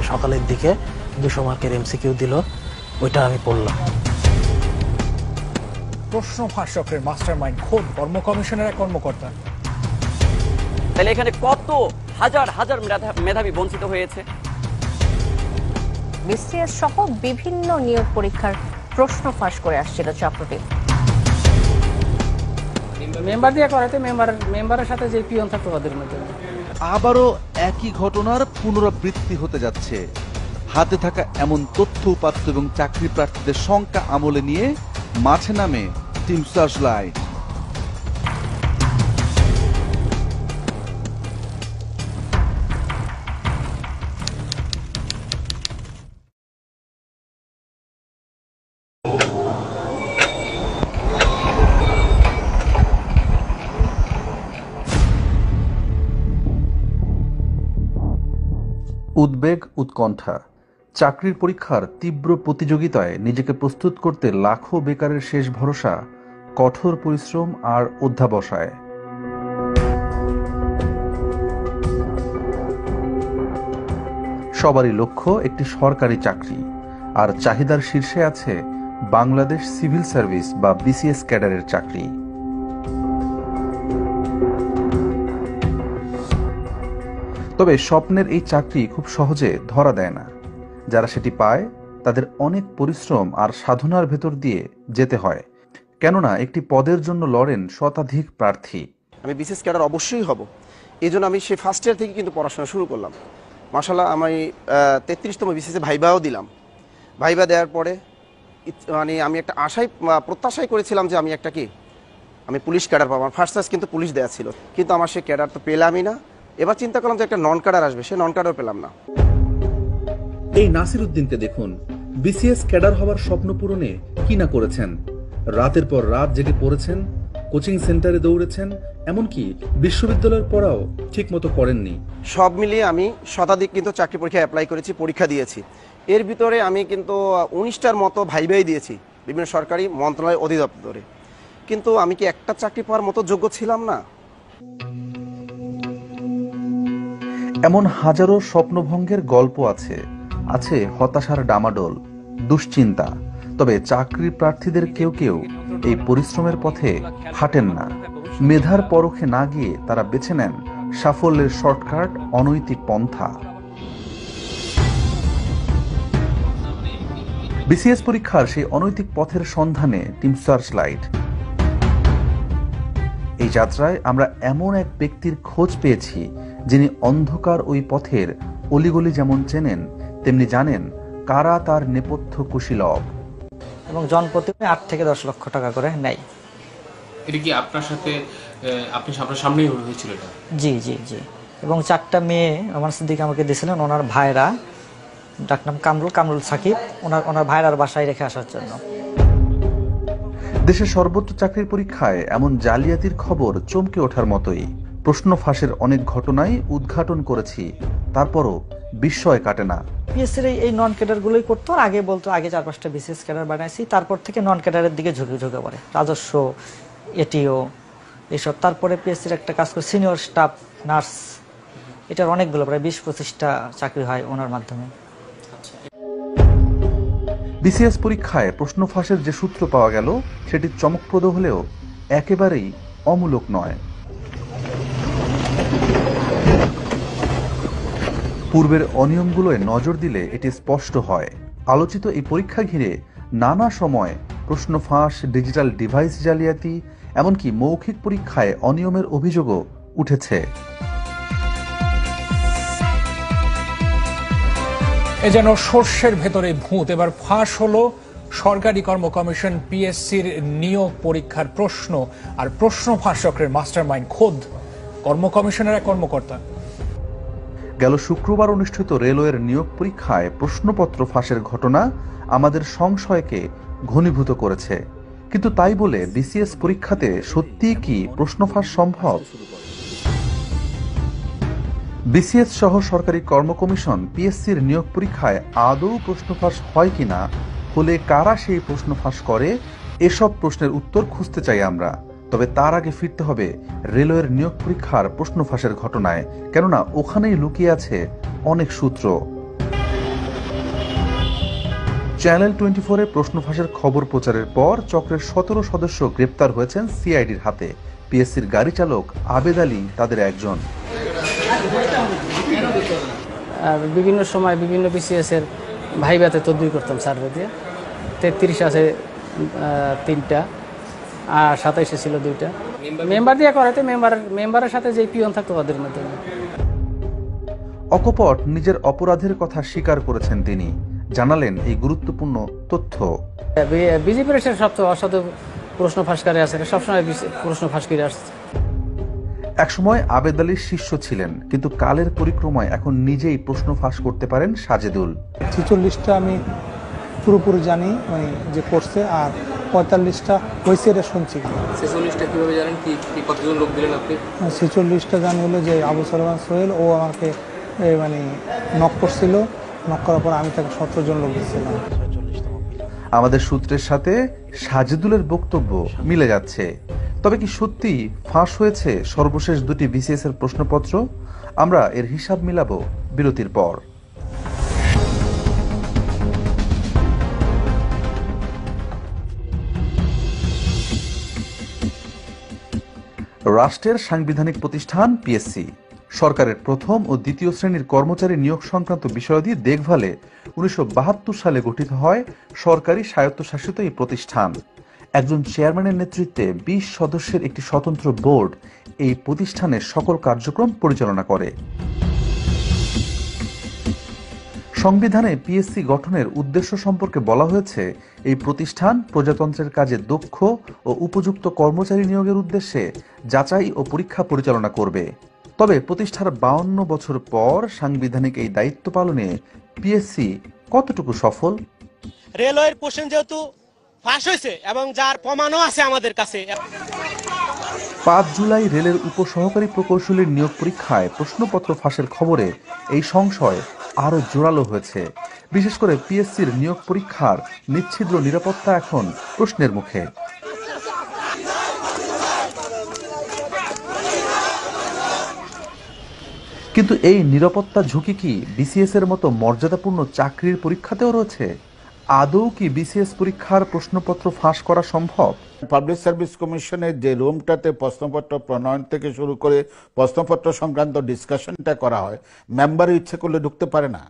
সকালের দিকে 200 মার্কের এমসিকিউ দিল, ওইটা আমি পড়লাম। প্রশ্ন ফাঁস চক্রের মাস্টারমাইন্ড খোদ কর্ম কমিশনের এক কর্মকর্তা। তাহলে এখানে কত হাজার হাজার মেধাবী বঞ্চিত হয়েছে। বিসিএস সহ বিভিন্ন নিয়োগ পরীক্ষার প্রশ্ন ফাঁস করে আসছিল চক্রটি। মেম্বার দিয়ে করাতে মেম্বারের সাথে যে পিয়ন থাকতো ওদের মধ্যে। আবারও একই ঘটনার পুনরাবৃত্তি হতে যাচ্ছে। হাতে থাকা এমন তথ্য উপাত্ত এবং চাকরি প্রার্থীদের সংখ্যা আমলে নিয়ে মাঠে নামে টিম সার্চলাইট। উদ্বেগ, উৎকণ্ঠা, চাকরির পরীক্ষার তীব্র প্রতিযোগিতায় নিজেকে প্রস্তুত করতে লাখো বেকারের শেষ ভরসা কঠোর পরিশ্রম আর অধ্যাবসায়। সবারই লক্ষ্য একটি সরকারি চাকরি, আর চাহিদার শীর্ষে আছে বাংলাদেশ সিভিল সার্ভিস বা বিসিএস ক্যাডারের চাকরি। তবে স্বপ্নের এই চাকরি খুব সহজে ধরা দেয় না। যারা সেটি পায় তাদের অনেক পরিশ্রম আর সাধনার ভেতর দিয়ে যেতে হয়, কেননা একটি পদের জন্য লড়েন শতাধিক প্রার্থী। আমি বিসিএস ক্যাডার অবশ্যই হব, এই জন্য আমি সেই ফার্স্ট ইয়ার থেকে কিন্তু পড়াশোনা শুরু করলাম। মাশাআল্লাহ, আমি 33তম বিসিএসে ভাইবাও দিলাম। ভাইবা দেওয়ার পরে মানে আমি একটা প্রত্যাশাই করেছিলাম যে আমি পুলিশ ক্যাডার পাবো। আমার ফার্স্ট চান্স কিন্তু পুলিশ দেওয়া ছিল, কিন্তু আমার সেই ক্যাডার তো পেলামই না। এবার চিন্তা করলাম যে একটা নন ক্যাডার আসবে, সে নন ক্যাডার পেলাম না। এই নাসির উদ্দিনকে দেখুন, বিসিএস ক্যাডার হওয়ার স্বপ্ন পূরণে কি না করেছেন। রাতের পর রাত জেগে পড়েছেন, কোচিং সেন্টারে দৌড়েছেন, এমনকি বিশ্ববিদ্যালয়ের পড়াও ঠিক মতো করেননি। সব মিলিয়ে আমি শতাধিক কিন্তু চাকরি পরীক্ষা অ্যাপ্লাই করেছি, পরীক্ষা দিয়েছি। এর ভিতরে আমি কিন্তু 19টার মতো ভাইবাই দিয়েছি বিভিন্ন সরকারি মন্ত্রণালয় অধিদপ্তরে, কিন্তু আমি কি একটা চাকরি পাওয়ার মতো যোগ্য ছিলাম না? এমন হাজারো স্বপ্নভঙ্গের গল্প আছে, আছে হতাশার ডামাডোল, দুশ্চিন্তা। তবে চাকরি প্রার্থীদের কেউ কেউ এই পরিশ্রমের পথে হাঁটেন না। মেধার পরখে না গিয়ে তারা বেছে নেন সাফল্যের শর্টকাট, অনৈতিক পন্থা। বিসিএস পরীক্ষার সেই অনৈতিক পথের সন্ধানে টিম সার্চলাইট। এই যাত্রায় আমরা এমন এক ব্যক্তির খোঁজ পেয়েছি যিনি অন্ধকার ওই পথের অলিগলি যেমন চেনেন, তেমনি জানেন কারা তার নেপথ্য কুশীলব। এবং জনপ্রতি 8 থেকে 10 লক্ষ টাকা করে নেয়। এটা কি আপনার সাথে আপনার সামনেই হয়েছিল এটা? জি জি জি। এবং 4টা মেয়ে আমার দিকে আমাকে দিয়েছিলেন ওনার ভাইরা, ডাকনাম কামরুল সাকিব, ওনার ভাইরার বাসায় রেখে আসার জন্য। দেশের সর্বোচ্চ চাকরির পরীক্ষায় এমন জালিয়াতির খবর চমকে ওঠার মতোই। প্রশ্ন ফাঁসের অনেক ঘটনাই উদ্ঘাটন করেছি, তারপরও বিস্ময় কাটে না। পিএসসির এই নন ক্যাডার গুলোই করতো, আর আগে বলতো আগে 4-5টা বিসিএস ক্যাডার বানাইছি, তারপর থেকে নন ক্যাডারের দিকে ঝুঁকে পড়ে, রাজস্ব, এটিও এসব। তারপরে পিএসসির একটা কাজ করে সিনিয়র স্টাফ নার্স, এটার অনেকগুলো প্রায় 20-25টা চাকরি হয় ওনার মাধ্যমে। বিসিএস পরীক্ষায় প্রশ্ন ফাঁসের যে সূত্র পাওয়া গেল সেটি চমকপ্রদ হলেও একেবারেই অমূলক নয়। পূর্বের অনিয়মগুলোয় নজর দিলে এটি স্পষ্ট হয়। আলোচিত এই পরীক্ষা ঘিরে নানা সময় প্রশ্ন ফাঁস, ডিজিটাল ডিভাইস জালিয়াতি, এমনকি মৌখিক পরীক্ষায় অনিয়মের অভিযোগও উঠেছে। এ যেন সর্ষের ভেতরে ভূত। এবার ফাঁস হলো সরকারি কর্ম কমিশন পিএসসির নিয়োগ পরীক্ষার প্রশ্ন, আর প্রশ্ন ফাঁস চক্রের মাস্টারমাইন্ড খোদ কর্ম কমিশনের এক কর্মকর্তা। গেল শুক্রবার অনুষ্ঠিত রেলওয়ের নিয়োগ পরীক্ষায় প্রশ্নপত্র ফাঁসের ঘটনা আমাদের সংশয়কে ঘনীভূত করেছে। কিন্তু তাই বলে বিসিএস পরীক্ষাতে সত্যিই কি প্রশ্ন ফাঁস সম্ভব? বিসিএস সহ সরকারি কর্ম কমিশন পিএসসির নিয়োগ পরীক্ষায় আদৌ প্রশ্ন ফাঁস হয় কিনা, হলে কারা সেই প্রশ্ন ফাঁস করে, এসব প্রশ্নের উত্তর খুঁজতে চাই আমরা। তবে তার আগে ফিরতে হবে রেলওয়ের নিয়োগ পরীক্ষার প্রশ্ন ফাঁসের ঘটনায়, কেননা ওখানেই লুকিয়ে আছে অনেক সূত্র। চ্যানেল 24-এ প্রশ্ন ফাঁসের খবর প্রচারের পর চক্রের 17 সদস্য গ্রেপ্তার হয়েছেন সিআইডির হাতে। পিএসসির গাড়ি চালক আবেদ আলী তাদের একজন। বিভিন্ন সময় বিভিন্ন বিসিএস এর ভাইভাতে তদবির করতাম সার্ভে দিয়ে। 33 আছে 3টা, আর 27 ছিল 2টা। মেম্বার দিয়ে করাতে মেম্বারের সাথে যে পিয়ন থাকতো ওদের মাধ্যমে। অকপট নিজের অপরাধের কথা স্বীকার করেছেন তিনি, জানালেন এই গুরুত্বপূর্ণ তথ্য। বিজেপির সবচেয়ে অসাধু প্রশ্ন ফাঁসকারী আছে, সবসময় প্রশ্ন ফাঁস করে আসছে। একসময় আবেদ আলীর শিষ্য ছিলেন, কিন্তু কালের পরিক্রমায় এখন নিজেই প্রশ্ন ফাঁস করতে পারেন সাজেদুল। 46টা আমি পুরোপুরি জানি মানে যে করছে, আর 45টা হয়েছে এটা শুনছি। 46টা কিভাবে জানেন? কি কতজন লোক দিলেন আপনি? 46টা জানি হলো যে আবু সালমান সোহেল ও আমাকে মানে নক করছিল, নক করার পর আমি তাকে 17 জন লোক দিচ্ছিলাম। আমাদের সূত্রের সাথে সাজেদুলের বক্তব্য মিলে যাচ্ছে। তবে কি সত্যি ফাঁস হয়েছে সর্বশেষ 2টি বিসিএস এর প্রশ্নপত্র? আমরা এর হিসাব মিলাবো বিরতির পর। রাষ্ট্রের সাংবিধানিক প্রতিষ্ঠান পিএসসি সরকারের প্রথম ও দ্বিতীয় শ্রেণীর কর্মচারী নিয়োগ সংক্রান্ত বিষয়াদি দেখভালে 1972 সালে গঠিত হয় সরকারি স্বায়ত্তশাসিত এই প্রতিষ্ঠান। একজন চেয়ারম্যানের নেতৃত্বে 20 সদস্যের একটি স্বতন্ত্র বোর্ড এই প্রতিষ্ঠানের সকল কার্যক্রম পরিচালনা করে। সংবিধানে পিএসসি গঠনের উদ্দেশ্য সম্পর্কে বলা হয়েছে, এই প্রতিষ্ঠান প্রজাতন্ত্রের কাজে দক্ষ ও উপযুক্ত কর্মচারী নিয়োগের উদ্দেশ্যে যাচাই ও পরীক্ষা পরিচালনা করবে। তবে প্রতিষ্ঠার 52 বছর পর সাংবিধানিক এই দায়িত্ব পালনে পিএসসি কতটুকু সফল? রেলওয়ের কোশ্চেন যেহেতু ফাঁস হয়েছে এবং যার প্রমাণও আছে আমাদের কাছে। 5 জুলাই রেলের উপসহকারী প্রকৌশলীর নিয়োগ পরীক্ষায় প্রশ্নপত্র ফাঁসের খবরে এই সংশয় আরো জোরালো হয়েছে। বিশেষ করে পিএসসির নিয়োগ পরীক্ষার নিচ্ছিদ্র নিরাপত্তা এখন প্রশ্নের মুখে। কিন্তু এই নিরাপত্তা ঝুঁকি কি বিসিএস এর মতো মর্যাদাপূর্ণ চাকরির পরীক্ষাতেও রয়েছে? আদৌ কি বিসিএস পরীক্ষার প্রশ্নপত্র ফাঁস করা সম্ভব? পাবলিক সার্ভিস কমিশনের যে রুমটাতে প্রশ্নপত্র প্রণয়ন থেকে শুরু করে প্রশ্নপত্র সংক্রান্ত ডিসকাশনটা করা হয়, মেম্বার ইচ্ছে করলে ঢুকতে পারে না।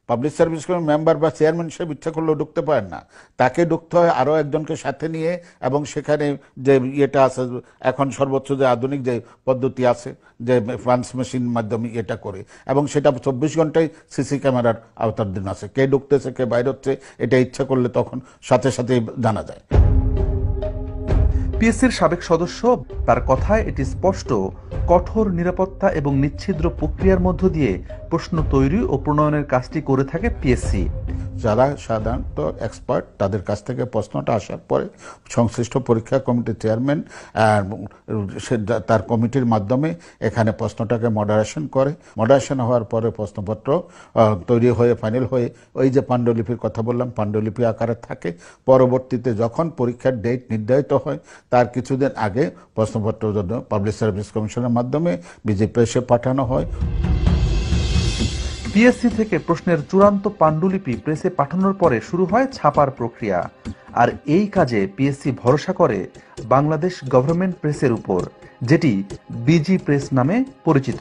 পাবলিক সার্ভিস কমিশন মেম্বার বা চেয়ারম্যান সাহেব ইচ্ছা করলেও ঢুকতে পারেন না, তাকে ঢুকতে হয় আরও একজনকে সাথে নিয়ে। এবং সেখানে যে ইয়েটা আছে, এখন সর্বোচ্চ যে আধুনিক যে পদ্ধতি আছে, যে ফান্স মেশিন মাধ্যমে এটা করে, এবং সেটা 24 ঘন্টায় সিসি ক্যামেরার আওতাধীন আছে। কে ঢুকতেছে কে বাইরে হচ্ছে এটা ইচ্ছা করলে তখন সাথে সাথে জানা যায়। পিএসসির সাবেক সদস্য, তার কথায় এটি স্পষ্ট, কঠোর নিরাপত্তা এবং নিচ্ছিদ্র প্রক্রিয়ার মধ্য দিয়ে প্রশ্ন তৈরি ও প্রণয়নের কাজটি করে থাকে পিএসসি। যারা সাধারণত এক্সপার্ট, তাদের কাছ থেকে প্রশ্নটা আসার পরে সংশ্লিষ্ট পরীক্ষা কমিটির চেয়ারম্যান তার কমিটির মাধ্যমে এখানে প্রশ্নটাকে মডারেশন করে। মডারেশন হওয়ার পরে প্রশ্নপত্র তৈরি হয়ে ফাইনাল হয়ে ওই যে পাণ্ডুলিপির কথা বললাম, পাণ্ডুলিপি আকারে থাকে। পরবর্তীতে যখন পরীক্ষার ডেট নির্ধারিত হয় তার কিছুদিন আগে প্রশ্নপত্র পাবলিক সার্ভিস কমিশনের মাধ্যমে বিজেপি এসে পাঠানো হয়। পিএসসি থেকে প্রশ্নের চূড়ান্ত পাণ্ডুলিপি প্রেসে পাঠানোর পরে শুরু হয় ছাপার প্রক্রিয়া। আর এই কাজে পিএসসি ভরসা করে বাংলাদেশ গভর্নমেন্ট প্রেসের উপর, যেটি বিজি প্রেস নামে পরিচিত।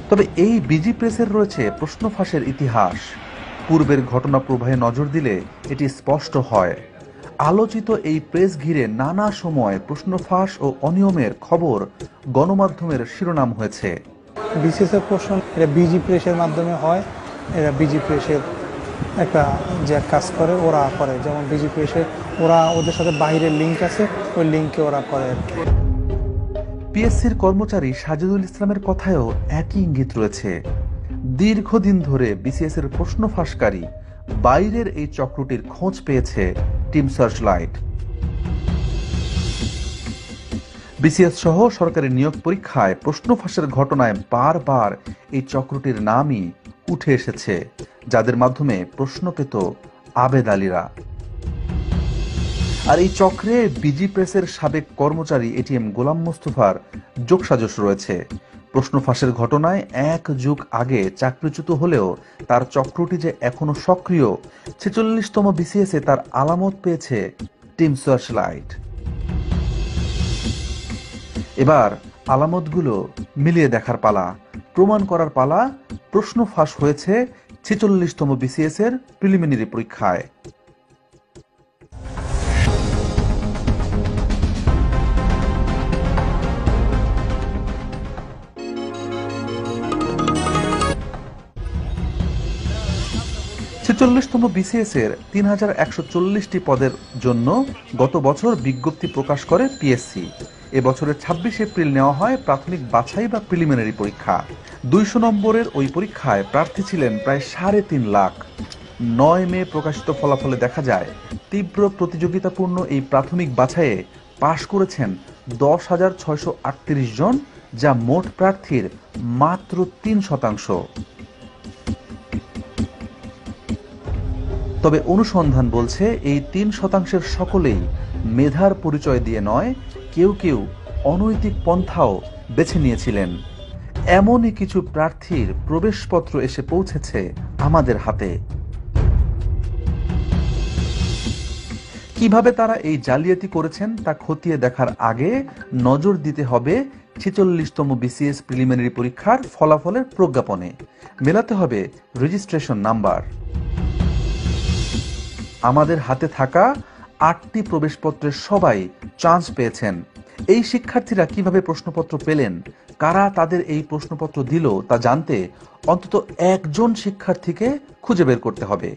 তবে এই বিজি প্রেসের রয়েছে প্রশ্ন ফাঁসের ইতিহাস। পূর্বের ঘটনা প্রবাহে নজর দিলে এটি স্পষ্ট হয়। আলোচিত এই প্রেস ঘিরে নানা সময় প্রশ্ন ফাঁস ও অনিয়মের খবর গণমাধ্যমের শিরোনাম হয়েছে। বিসিএস এর প্রশ্ন এটা বিজি প্রেসের মাধ্যমে হয়। এরা বিজি প্রেসের একটা যে কাজ করে ওরা করে, যেমন বিজি প্রেসের ওরা ওদের সাথে বাইরের লিঙ্ক আছে, ওই লিঙ্কে ওরা করে। পিএসসির কর্মচারী সাজেদুল ইসলামের কথায়ও একই ইঙ্গিত রয়েছে। দীর্ঘদিন ধরে বিসিএস এর প্রশ্ন ফাঁসকারী বাইরের এই চক্রটির খোঁজ পেয়েছে টিম সার্চলাইট। বিসিএস সহ সরকারি নিয়োগ পরীক্ষায় প্রশ্ন ফাঁসের ঘটনায় বারবার এই চক্রটির নামই উঠে এসেছে, যাদের মাধ্যমে প্রশ্ন পেত আবেদ আলীরা। আর এই চক্রে বিজি প্রেসের সাবেক কর্মচারী এটিএম গোলাম মোস্তফার যোগসাজশ রয়েছে। প্রশ্ন ফাঁসের ঘটনায় 1 যুগ আগে চাকরিচ্যুত হলেও তার চক্রটি যে এখনো সক্রিয়, 46তম বিসিএসে তার আলামত পেয়েছে টিম সার্চলাইট। এবার আলামতগুলো মিলিয়ে দেখার পালা, প্রমাণ করার পালা। প্রশ্ন ফাঁস হয়েছে 46তম বিসিএস এর প্রিলিমিনারি পরীক্ষায়। ছেচল্লিশতম বিসিএস এর 3140টি পদের জন্য গত বছর বিজ্ঞপ্তি প্রকাশ করে পিএসসি। এবছরের 26 এপ্রিল নেওয়া হয় প্রাথমিক বাছাই বা প্রিলিমিনারি পরীক্ষা। 200 নম্বরের ওই পরীক্ষায় প্রার্থী ছিলেন প্রায় 3.5 লাখ। 9 মে প্রকাশিত ফলাফলে দেখা যায় তীব্র প্রতিযোগিতাপূর্ণ এই প্রাথমিক বাছাইয়ে পাশ করেছেন 10,638 জন, যা মোট প্রার্থীর মাত্র 3%। তবে অনুসন্ধান বলছে এই 3%-এর সকলেই মেধার পরিচয় দিয়ে নয়, কেউ কেউ অনৈতিক পন্থাও বেছে নিয়েছিলেন। এমনই কিছু প্রার্থীর প্রবেশপত্র এসে পৌঁছেছে আমাদের হাতে। কিভাবে তারা এই জালিয়াতি করেছেন তা খতিয়ে দেখার আগে নজর দিতে হবে 46তম বিসিএস প্রিলিমিনারি পরীক্ষার ফলাফলের প্রজ্ঞাপনে। মেলাতে হবে রেজিস্ট্রেশন নাম্বার। আমাদের হাতে থাকা 8টি প্রবেশপত্রের সবাই চান্স পেয়েছেন। এই শিক্ষার্থীরা কিভাবে প্রশ্নপত্র পেলেন, কারা তাদের এই প্রশ্নপত্র দিল তা জানতে অন্তত একজন শিক্ষার্থীকে খুঁজে বের করতে হবে।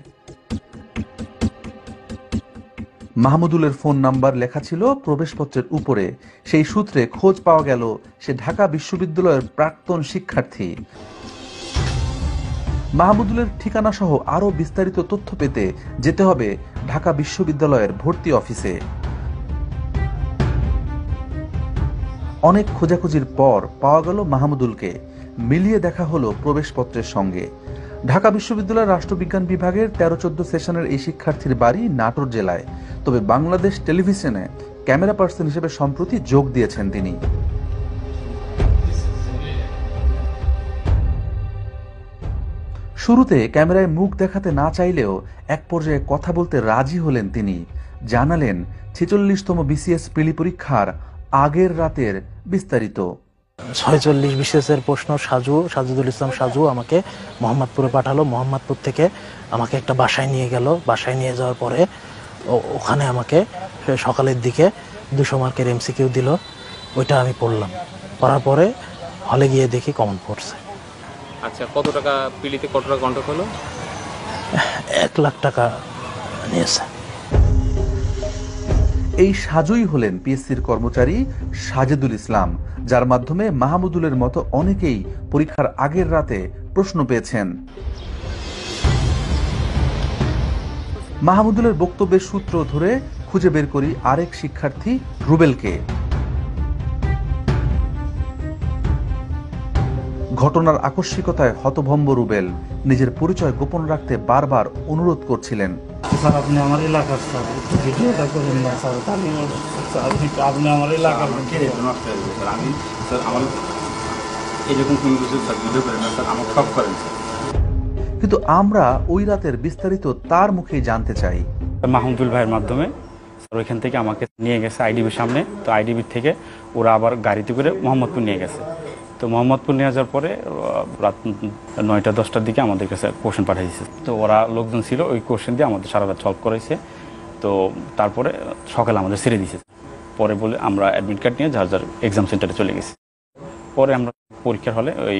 মাহমুদুলের ফোন নাম্বার লেখা ছিল প্রবেশপত্রের উপরে। সেই সূত্রে খোঁজ পাওয়া গেল সে ঢাকা বিশ্ববিদ্যালয়ের প্রাক্তন শিক্ষার্থী। মাহমুদুলের ঠিকানা সহ আরো বিস্তারিত তথ্য পেতে যেতে হবে ঢাকা বিশ্ববিদ্যালয়ের ভর্তি অফিসে। অনেক খোঁজাখুঁজির পর পাওয়া গেল মাহমুদুলকে। মিলিয়ে দেখা হলো প্রবেশপত্রের সঙ্গে। ঢাকা বিশ্ববিদ্যালয়ের রাষ্ট্রবিজ্ঞান বিভাগের 13-14 সেশনের এই শিক্ষার্থীর বাড়ি নাটোর জেলায়। তবে বাংলাদেশ টেলিভিশনে ক্যামেরা পার্সন হিসেবে সম্প্রতি যোগ দিয়েছেন তিনি। শুরুতে ক্যামেরায় মুখ দেখাতে না চাইলেও এক পর্যায়ে কথা বলতে রাজি হলেন তিনি। জানালেন 46তম বিসিএস প্রিলি পরীক্ষার আগের রাতের বিস্তারিত। 46 বিসিএস এর প্রশ্ন সাজুদুল ইসলাম সাজু আমাকে মোহাম্মদপুরে পাঠালো। মোহাম্মদপুর থেকে আমাকে একটা বাসায় নিয়ে গেল। বাসায় নিয়ে যাওয়ার পরে ওখানে আমাকে সকালের দিকে 200 মার্কের এমসিকিউ দিল। ওইটা আমি পড়লাম। পড়ার পরে হলে গিয়ে দেখি কমন পড়ছে। আচ্ছা, কত টাকা পিলিতে কত টাকা কন্ট্যাক্ট হলো? 1 লাখ টাকা নিয়েছে। এই সাজুই হলেন পিএসসির কর্মচারী সাজেদুল ইসলাম, যার মাধ্যমে মাহমুদুলের মতো অনেকেই পরীক্ষার আগের রাতে প্রশ্ন পেয়েছেন। মাহমুদুলের বক্তব্যের সূত্র ধরে খুঁজে বের করি আরেক শিক্ষার্থী রুবেলকে। ঘটনার আকস্মিকতায় হতভম্ব রুবেল নিজের পরিচয় গোপন রাখতে বারবার অনুরোধ করছিলেন। স্যার, আপনি আমার এলাকার স্যার, ভিডিওটা করেন না স্যার। আপনি আমার এলাকার আমি স্যার আমার এরকম কোনো কিছু স্যার ভিডিও করেন না স্যার, আমার সব করেন স্যার। কিন্তু আমরা ওই রাতের বিস্তারিত তার মুখেই জানতে চাই। মাহমুদুল ভাইয়ের মাধ্যমে স্যার ওইখান থেকে আমাকে নিয়ে গেছে আইডিবির সামনে। তো আইডিবির থেকে ওরা আবার গাড়িতে করে মোহাম্মদপুর নিয়ে গেছে। তো মোহাম্মদপুর নিয়ে যাওয়ার পরে রাত 9টা-10টার দিকে আমাদের কাছে কোশ্চেন পাঠিয়েছে। তো ওরা লোকজন ছিল, ওই কোশ্চেন দিয়ে আমাদের সারা রাত সলভ করাইছে। তো তারপরে সকালে আমাদের ছেড়ে দিয়েছে। পরে বলে আমরা অ্যাডমিট কার্ড নিয়ে যার যার এক্সাম সেন্টারে চলে গেছি। পরে আমরা পরীক্ষার হলে ওই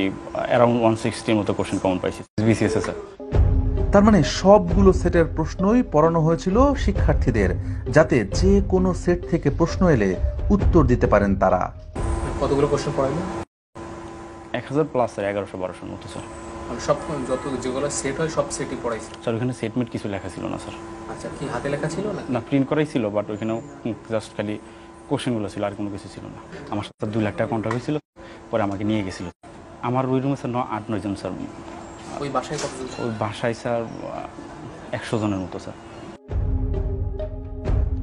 অ্যারাউন্ড 160-র মতো কোশ্চেন কমন পাইছি বিসিএস স্যার। তার মানে সবগুলো সেটের প্রশ্নই পড়ানো হয়েছিল শিক্ষার্থীদের, যাতে যে কোনো সেট থেকে প্রশ্ন এলে উত্তর দিতে পারেন তারা। কতগুলো কোশ্চেন পড়াইলো? 1000 প্লাস স্যার, 1100-1200 মতো স্যার। সব যত যেগুলো সেট হয় সব সেটই পড়াইছে স্যার? ওখানে সেটমেট কিছু লেখা ছিল না স্যার। আচ্ছা, কি হাতে লেখা ছিল না? না, প্রিন্ট করাই ছিল, বাট ওইখানেও জাস্ট খালি কোশ্চেনগুলো ছিল, আর কোনো কিছু ছিল না। আমার সাথে 2 লাখ টাকা কন্ট্রাক্ট হয়েছিল, পরে আমাকে নিয়ে গেছিল। আমার ওই রুমে স্যার 8-9 জন স্যার। ওই বাসায় কতজন? ওই বাসায় স্যার 100 জনের মতো স্যার।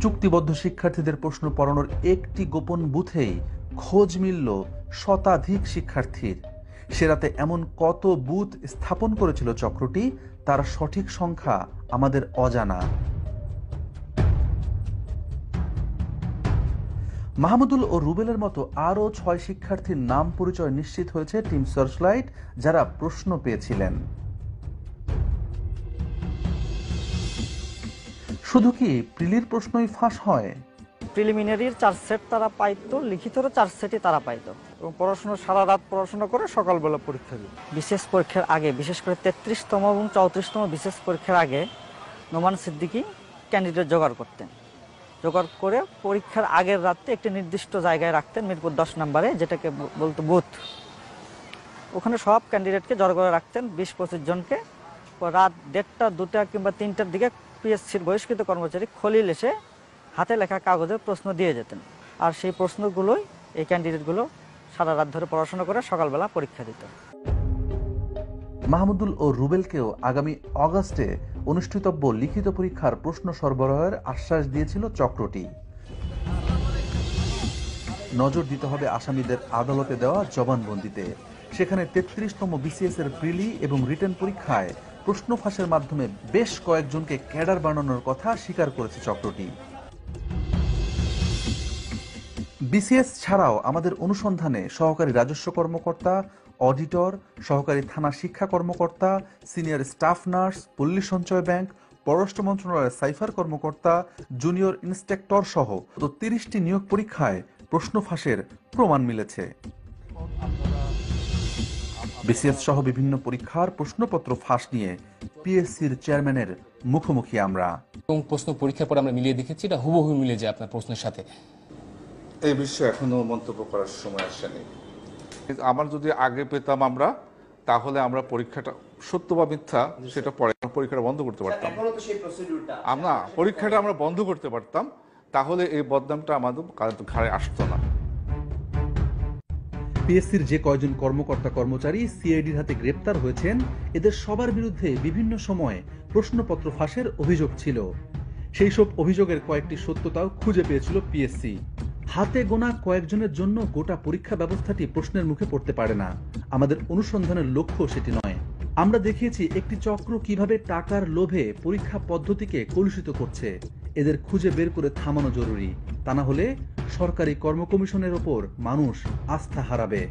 চুক্তিবদ্ধ শিক্ষার্থীদের প্রশ্ন পড়ানোর একটি গোপন বুথেই খোঁজ মিলল শতাধিক শিক্ষার্থীর। সে রাতে এমন কত বুথ স্থাপন করেছিল চক্রটি, তার সঠিক সংখ্যা আমাদের অজানা। মাহমুদুল ও রুবেলের মতো আরও 6 শিক্ষার্থীর নাম পরিচয় নিশ্চিত হয়েছে টিম সার্চলাইট, যারা প্রশ্ন পেয়েছিলেন। শুধু কি প্রিলির প্রশ্নই ফাঁস হয়? প্রিলিমিনারির 4 সেট তারা পাইতো, লিখিতরও 4 সেটই তারা পাইতো এবং পড়াশোনা সারা রাত পড়াশোনা করে সকালবেলা পরীক্ষা দিত। বিশেষ পরীক্ষার আগে, বিশেষ করে 33তম এবং 34তম বিশেষ পরীক্ষার আগে নোমান সিদ্দিকী ক্যান্ডিডেট জোগাড় করতেন। জোগাড় করে পরীক্ষার আগের রাতে একটি নির্দিষ্ট জায়গায় রাখতেন, মিরপুর 10 নম্বরে, যেটাকে বলতো বুথ। ওখানে সব ক্যান্ডিডেটকে জড়ো করে রাখতেন, 20-25 জনকে। রাত 1:30, 2টা কিংবা 3টার দিকে পিএসসির বহিষ্কৃত কর্মচারী খলিল এসে হাতে লেখা কাগজে প্রশ্ন দিয়ে যেতেন। আর সেই প্রশ্নগুলোই এই ক্যান্ডিডেটগুলো সারা রাত ধরে পড়াশোনা করে সকালবেলা পরীক্ষা দিত। মাহমুদুল ও রুবেলকেও আগামী অগাস্টে অনুষ্ঠিতব্য লিখিত পরীক্ষার প্রশ্ন সরবরাহের আশ্বাস দিয়েছিল চক্রটি। নজর দিতে হবে আসামিদের আদালতে দেওয়া জবানবন্দিতে। সেখানে 33তম বিসিএস এর প্রিলি এবং রিটেন পরীক্ষায় প্রশ্ন ফাঁসের মাধ্যমে বেশ কয়েকজনকে ক্যাডার বানানোর কথা স্বীকার করেছে চক্রটি। বিসিএস ছাড়াও আমাদের অনুসন্ধানে সহকারী রাজস্ব কর্মকর্তা, অডিটর, সহকারী থানা শিক্ষা কর্মকর্তা, সিনিয়র স্টাফ নার্স, পল্লী সঞ্চয় ব্যাংক, পররাষ্ট্র মন্ত্রণালয়ের সাইফার কর্মকর্তা, জুনিয়র ইন্সপেক্টর সহ 30টি নিয়োগ পরীক্ষায় প্রশ্ন ফাঁসের প্রমাণ মিলেছে। বিসিএস সহ বিভিন্ন পরীক্ষার প্রশ্নপত্র ফাঁস নিয়ে পিএসসির চেয়ারম্যানের মুখোমুখি আমরা। এবং প্রশ্ন পরীক্ষার পর আমরা মিলিয়ে দেখেছি, এটা হুবহু মিলে যায় আপনার প্রশ্নের সাথে। এই বিষয়ে এখনো মন্তব্য করার সময় আসেনি। আমার যদি আগে পেতাম আমরা, তাহলে আমরা পরীক্ষাটা সত্য বা মিথ্যা সেটা পরে পরীক্ষাটা বন্ধ করতে পারতাম। আমরা পরীক্ষাটা আমরা বন্ধ করতে পারতাম, তাহলে এই বদনামটা আমাদের ঘাড়ে আসতো না। পিএসসির যে কয়জন কর্মকর্তা কর্মচারী সিআইডির হাতে গ্রেপ্তার হয়েছেন, এদের সবার বিরুদ্ধে বিভিন্ন সময়ে প্রশ্নপত্র ফাঁসের অভিযোগ ছিল। সেই সব অভিযোগের কয়েকটি সত্যতাও খুঁজে পেয়েছিল পিএসসি। হাতে গোনা কয়েকজনের জন্য গোটা পরীক্ষা ব্যবস্থাটি প্রশ্নের মুখে পড়তে পারে না। আমাদের অনুসন্ধানের লক্ষ্য সেটি নয়। আমরা দেখিয়েছি একটি চক্র কিভাবে টাকার লোভে পরীক্ষা পদ্ধতিকে কলুষিত করছে। এদের খুঁজে বের করে থামানো জরুরি, তা না হলে সরকারি কর্ম কমিশনের ওপর মানুষ আস্থা হারাবে।